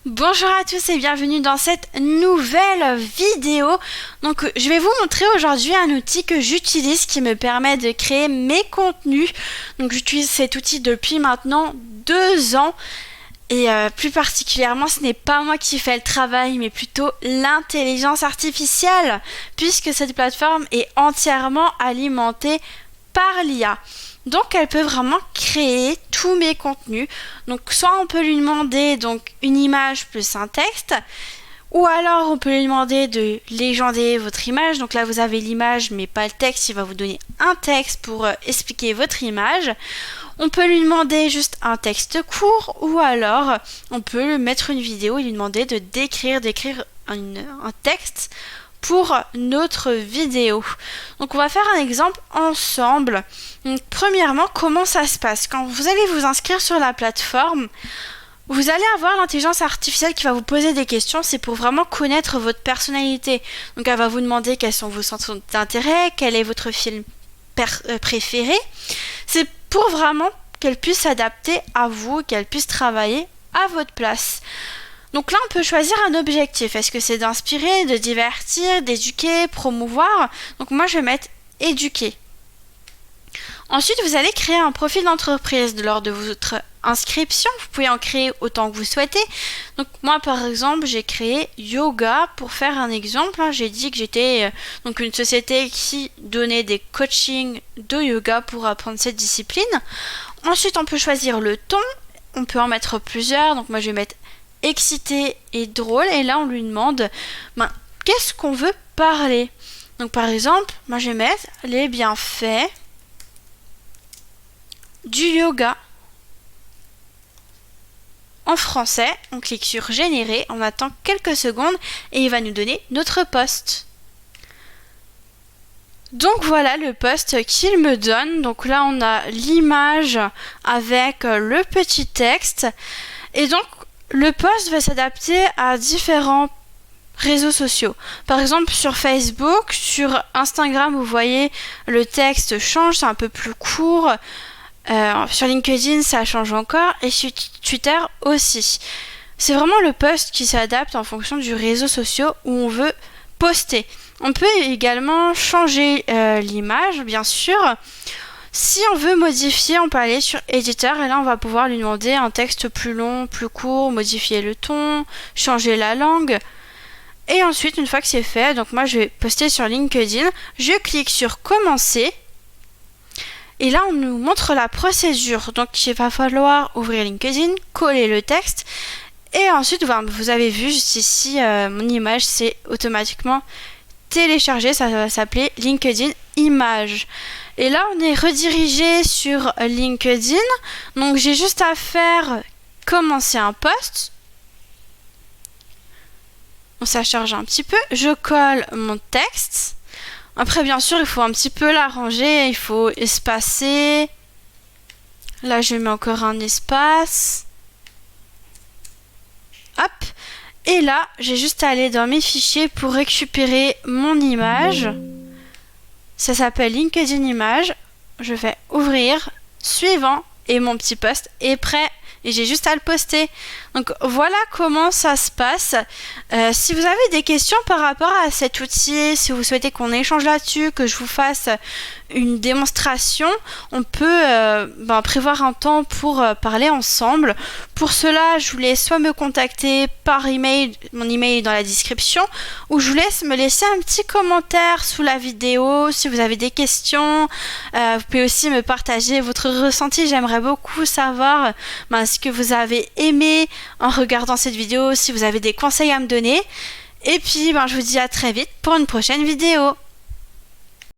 Bonjour à tous et bienvenue dans cette nouvelle vidéo. Donc je vais vous montrer aujourd'hui un outil que j'utilise qui me permet de créer mes contenus. Donc j'utilise cet outil depuis maintenant 2 ans et plus particulièrement ce n'est pas moi qui fais le travail mais plutôt l'intelligence artificielle puisque cette plateforme est entièrement alimentée par l'IA. Donc elle peut vraiment créer tous mes contenus. Donc soit on peut lui demander une image plus un texte, ou alors on peut lui demander de légender votre image. Donc là vous avez l'image mais pas le texte, il va vous donner un texte pour expliquer votre image. On peut lui demander juste un texte court, ou alors on peut lui mettre une vidéo et lui demander de d'écrire un texte pour notre vidéo. Donc on va faire un exemple ensemble. Donc, premièrement, comment ça se passe? Quand vous allez vous inscrire sur la plateforme, vous allez avoir l'intelligence artificielle qui va vous poser des questions. C'est pour vraiment connaître votre personnalité. Donc elle va vous demander quels sont vos centres d'intérêt, quel est votre film préféré. C'est pour vraiment qu'elle puisse s'adapter à vous, qu'elle puisse travailler à votre place. Donc là, on peut choisir un objectif. Est-ce que c'est d'inspirer, de divertir, d'éduquer, promouvoir? Donc moi, je vais mettre éduquer. Ensuite, vous allez créer un profil d'entreprise lors de votre inscription. Vous pouvez en créer autant que vous souhaitez. Donc moi, par exemple, j'ai créé yoga pour faire un exemple. J'ai dit que j'étais une société qui donnait des coachings de yoga pour apprendre cette discipline. Ensuite, on peut choisir le ton. On peut en mettre plusieurs. Donc moi, je vais mettre excité et drôle, et là on lui demande qu'est-ce qu'on veut parler. Donc par exemple, moi je vais mettre les bienfaits du yoga. En français, on clique sur générer, on attend quelques secondes et il va nous donner notre post. Donc voilà le post qu'il me donne. Donc là on a l'image avec le petit texte, et donc le post va s'adapter à différents réseaux sociaux. Par exemple, sur Facebook, sur Instagram, vous voyez, le texte change, c'est un peu plus court. Sur LinkedIn, ça change encore. Et sur Twitter aussi. C'est vraiment le post qui s'adapte en fonction du réseau social où on veut poster. On peut également changer l'image, bien sûr. Si on veut modifier, on peut aller sur éditeur et là on va pouvoir lui demander un texte plus long, plus court, modifier le ton, changer la langue. Et ensuite, une fois que c'est fait, donc moi je vais poster sur LinkedIn, je clique sur commencer. Et là on nous montre la procédure. Donc il va falloir ouvrir LinkedIn, coller le texte. Et ensuite, vous avez vu juste ici, mon image c'est automatiquement téléchargé, ça va s'appeler LinkedIn Image. Et là, on est redirigé sur LinkedIn. Donc, j'ai juste à faire commencer un post. Ça charge un petit peu. Je colle mon texte. Après, bien sûr, il faut un petit peu l'arranger. Il faut espacer. Là, je mets encore un espace. Hop. Et là, j'ai juste à aller dans mes fichiers pour récupérer mon image. Ça s'appelle LinkedIn Image. Je vais ouvrir, suivant, et mon petit post est prêt. Et j'ai juste à le poster. Donc voilà comment ça se passe. Si vous avez des questions par rapport à cet outil, si vous souhaitez qu'on échange là-dessus, que je vous fasse une démonstration, on peut prévoir un temps pour parler ensemble. Pour cela, je vous laisse soit me contacter par email, mon email est dans la description, ou je vous laisse me laisser un petit commentaire sous la vidéo si vous avez des questions. Vous pouvez aussi me partager votre ressenti. J'aimerais beaucoup savoir ce que vous avez aimé en regardant cette vidéo, si vous avez des conseils à me donner. Et puis, je vous dis à très vite pour une prochaine vidéo.